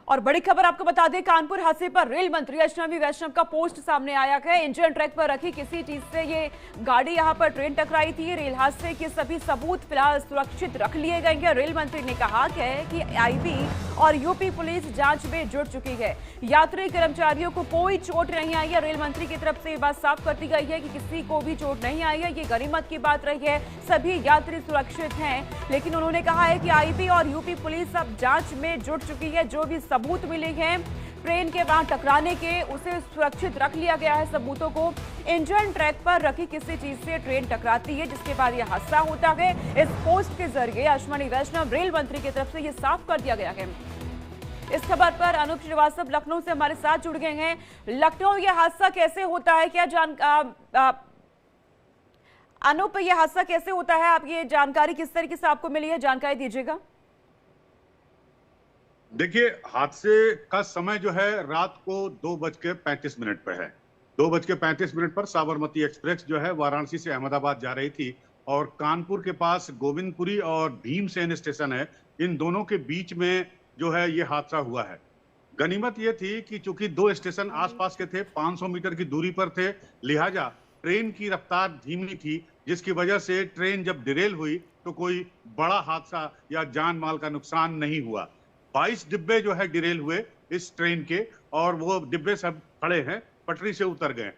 और बड़ी खबर आपको बता दें, कानपुर हादसे पर रेल मंत्री अश्विनी वैष्णव का पोस्ट सामने आया है। इंजन ट्रैक पर रखी किसी चीज से ये गाड़ी यहां पर ट्रेन टकराई थी। रेल हादसे के सभी सबूत फिलहाल सुरक्षित रख लिए गए हैं। रेल मंत्री ने कहा कि आईबी और यूपी पुलिस जांच में जुट चुकी है। यात्री कर्मचारियों को कोई चोट नहीं आई है। रेल मंत्री की तरफ से ये बात साफ कर दी गई है कि किसी को भी चोट नहीं आई है। ये गनीमत की बात रही है, सभी यात्री सुरक्षित हैं। लेकिन उन्होंने कहा है कि आईबी और यूपी पुलिस अब जांच में जुट चुकी है। जो भी सबूत मिले हैं ट्रेन के वहां टकराने के, उसे सुरक्षित रख लिया गया है सबूतों को। इंजन ट्रैक पर रखी किसी चीज से ट्रेन टकराती है, जिसके बाद यह हादसा होता है। इस पोस्ट के जरिए अश्विनी वैष्णव रेल मंत्री की तरफ से यह साफ कर दिया गया है। इस खबर पर अनूप श्रीवास्तव लखनऊ से हमारे साथ जुड़ गए हैं। लखनऊ, यह हादसा कैसे होता है, क्या अनूप, यह हादसा कैसे होता है? आप ये जानकारी किस तरीके से आपको मिली है, जानकारी दीजिएगा। देखिए, हादसे का समय जो है रात को 2:35 पर है। 2:35 पर साबरमती एक्सप्रेस जो है वाराणसी से अहमदाबाद जा रही थी और कानपुर के पास गोविंदपुरी और भीमसेन स्टेशन है, इन दोनों के बीच में जो है ये हादसा हुआ है। गनीमत ये थी कि चूंकि दो स्टेशन आसपास के थे, 500 मीटर की दूरी पर थे, लिहाजा ट्रेन की रफ्तार धीमी थी, जिसकी वजह से ट्रेन जब डिरेल हुई तो कोई बड़ा हादसा या जान माल का नुकसान नहीं हुआ। 22 डिब्बे जो है डिरेल हुए इस ट्रेन के, और वो डिब्बे सब खड़े हैं, पटरी से उतर गए।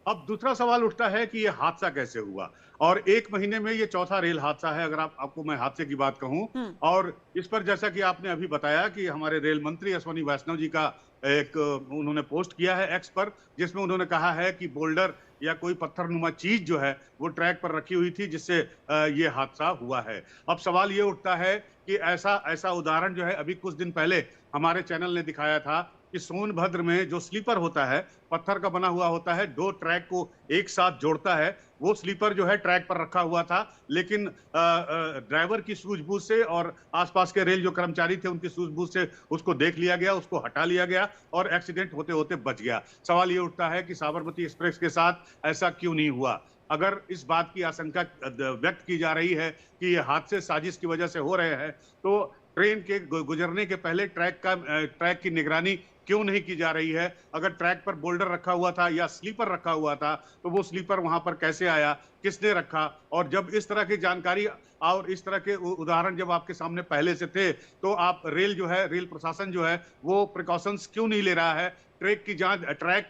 अब दूसरा सवाल उठता है कि ये हादसा कैसे हुआ, और 1 महीने में ये चौथा रेल हादसा है, अगर आपको मैं हादसे की बात कहूं। और इस पर जैसा कि आपने अभी बताया कि हमारे रेल मंत्री अश्विनी वैष्णव जी का एक उन्होंने पोस्ट किया है एक्स पर, जिसमें उन्होंने कहा है कि बोल्डर या कोई पत्थरनुमा चीज जो है वो ट्रैक पर रखी हुई थी, जिससे ये हादसा हुआ है। अब सवाल ये उठता है कि ऐसा उदाहरण जो है अभी कुछ दिन पहले हमारे चैनल ने दिखाया था कि सोनभद्र में जो स्लीपर होता है, पत्थर का बना हुआ होता है, 2 ट्रैक को एक साथ जोड़ता है, वो स्लीपर जो है ट्रैक पर रखा हुआ था, लेकिन ड्राइवर की सूझबूझ से और आसपास के रेल जो कर्मचारी थे उनकी सूझबूझ से उसको देख लिया गया, उसको हटा लिया गया और एक्सीडेंट होते होते बच गया। सवाल ये उठता है कि साबरमती एक्सप्रेस के साथ ऐसा क्यों नहीं हुआ? अगर इस बात की आशंका व्यक्त की जा रही है कि ये हादसे साजिश की वजह से हो रहे हैं, तो ट्रेन के गुजरने के पहले ट्रैक की निगरानी क्यों नहीं की जा रही है? अगर ट्रैक पर बोल्डर रखा हुआ था या स्लीपर रखा हुआ था, तो वो स्लीपर वहां पर कैसे आया, किसने रखा? और जब इस तरह की जानकारी और इस तरह के उदाहरण जब आपके सामने पहले से थे, तो आप रेल प्रशासन जो है वो प्रिकॉशंस क्यों नहीं ले रहा है? ट्रैक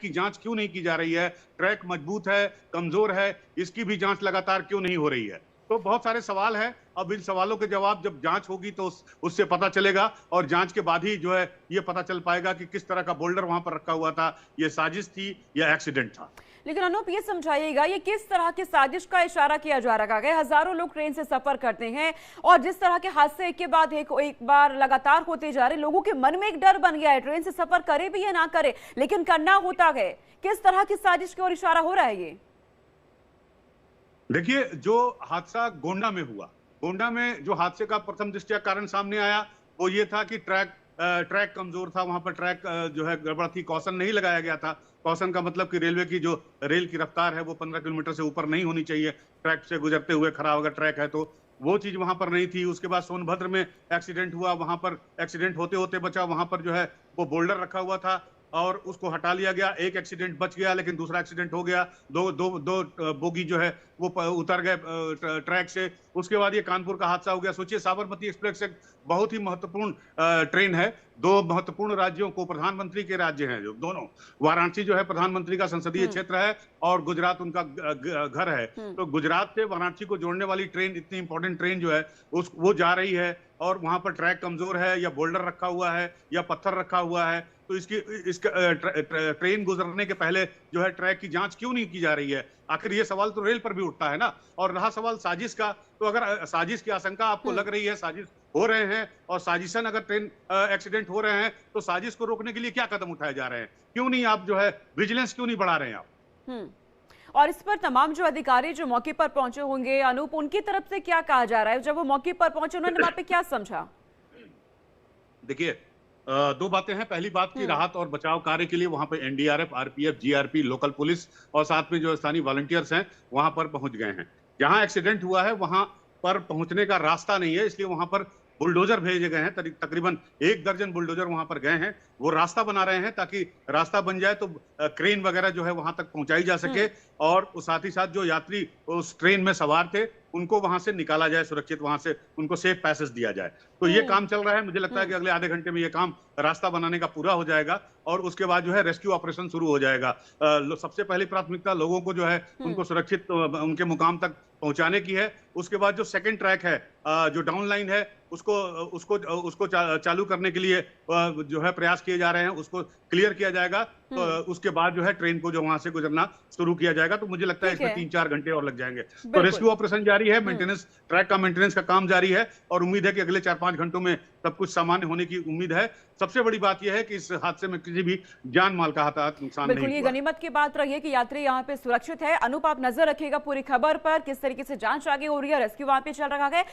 की जांच क्यों नहीं की जा रही है? ट्रैक मजबूत है, कमजोर है, इसकी भी जांच लगातार क्यों नहीं हो रही है? तो बहुत सारे सवाल हैं। अब इन सवालों के जवाब जब जांच होगी तो उससे पता चलेगा, और जांच के बाद ही जो है ये पता चल पाएगा कि किस तरह का बोल्डर वहां पर रखा हुआ था, ये साजिश थी या एक्सीडेंट था। लेकिन अनूप, ये समझाइएगा, ये किस तरह की साजिश का इशारा किया जा रहा है? हजारों लोग ट्रेन से सफर करते हैं और जिस तरह के हादसे एक के बाद एक बार लगातार होते जा रहे, लोगों के मन में एक डर बन गया है, ट्रेन से सफर करे भी या ना करे, लेकिन करना होता है। किस तरह की साजिश की ओर इशारा हो रहा है ये? देखिए, जो हादसा गोंडा में हुआ, गोंडा में जो हादसे का प्रथम दृष्टया कारण सामने आया वो ये था कि ट्रैक कमजोर था, वहां पर ट्रैक जो है गड़बड़ थी, कॉशन नहीं लगाया गया था। कॉशन का मतलब कि रेलवे की जो रेल की रफ्तार है वो 15 किलोमीटर से ऊपर नहीं होनी चाहिए ट्रैक से गुजरते हुए, खराब अगर ट्रैक है तो वो चीज वहां पर नहीं थी। उसके बाद सोनभद्र में एक्सीडेंट हुआ, वहां पर एक्सीडेंट होते होते बचा, वहां पर जो है वो बोल्डर रखा हुआ था और उसको हटा लिया गया। एक एक्सीडेंट बच गया, लेकिन दूसरा एक्सीडेंट हो गया, दो बोगी जो है वो उतर गए ट्रैक से। उसके बाद ये कानपुर का हादसा हो गया। सोचिए, साबरमती एक्सप्रेस एक बहुत ही महत्वपूर्ण ट्रेन है, 2 महत्वपूर्ण राज्यों को, प्रधानमंत्री के राज्य हैं जो दोनों, वाराणसी जो है प्रधानमंत्री का संसदीय क्षेत्र है और गुजरात उनका घर है। तो गुजरात से वाराणसी को जोड़ने वाली ट्रेन, इतनी इंपॉर्टेंट ट्रेन जो है वो जा रही है, और वहां पर ट्रैक कमजोर है या बोल्डर रखा हुआ है या पत्थर रखा हुआ है, तो इसका ट्रेन गुजरने के पहले जो है ट्रैक की जांच क्यों नहीं की जा रही है? आखिर ये सवाल तो रेल पर भी उठता है ना। और रहा सवाल साजिश का, तो अगर साजिश की आशंका आपको लग रही है, साजिश हो रहे हैं और साजिशन अगर ट्रेन एक्सीडेंट हो रहे हैं, तो साजिश को रोकने के लिए क्या कदम उठाए जा रहे हैं? क्यों नहीं आप जो है विजिलेंस क्यों नहीं बढ़ा रहे हैं आप? और इस पर तमाम जो अधिकारी जो मौके पर पहुंचे होंगे, अनूप, उनकी तरफ से क्या कहा जा रहा है? जब वो मौके पर पहुंचे उन्होंने वहां पे क्या समझा? देखिए, 2 बातें हैं। पहली बात की राहत और बचाव कार्य के लिए वहां पे NDRF, RPF, GRP, local police और साथ में जो स्थानीय वॉलंटियर्स हैं वहां पर पहुंच गए हैं। जहां एक्सीडेंट हुआ है वहां पर पहुंचने का रास्ता नहीं है, इसलिए वहां पर बुलडोजर भेजे गए हैं, तकरीबन 1 दर्जन बुलडोजर वहां पर गए हैं। वो रास्ता बना रहे हैं ताकि रास्ता बन जाए तो क्रेन वगैरह जो है वहां तक पहुंचाई जा सके, और साथ ही साथ जो यात्री उस ट्रेन में सवार थे उनको वहां से निकाला जाए सुरक्षित, वहां से उनको सेफ पैसेज दिया जाए। तो ये काम चल रहा है। मुझे लगता है कि अगले आधे घंटे में ये काम रास्ता बनाने का पूरा हो जाएगा और उसके बाद जो है रेस्क्यू ऑपरेशन शुरू हो जाएगा। सबसे पहली प्राथमिकता लोगों को जो है उनको सुरक्षित उनके मुकाम तक पहुंचाने की है। उसके बाद जो सेकंड ट्रैक है, जो डाउन लाइन है, उसको चालू करने के लिए जो है प्रयास किए जा रहे हैं, उसको क्लियर किया जाएगा। तो उसके बाद जो है ट्रेन को जो वहां से गुजरना शुरू किया जाएगा। तो मुझे लगता है इसमें 3-4 घंटे और लग जाएंगे। तो रेस्क्यू ऑपरेशन जारी है, मेंटेनेंस, ट्रैक का मेंटेनेंस का काम जारी है और उम्मीद है कि अगले 4-5 घंटों में सब कुछ सामान्य होने की उम्मीद है। सबसे बड़ी बात यह है कि इस हादसे में किसी भी जान माल का नुकसान नहीं हुआ। बिल्कुल, ये गनीमत की बात रही है कि यात्री यहाँ पे सुरक्षित है। अनूप, आप नजर रखिएगा पूरी खबर पर, किस तरीके से जांच आगे हो रही है, रेस्क्यू वहां पे चल रहा है।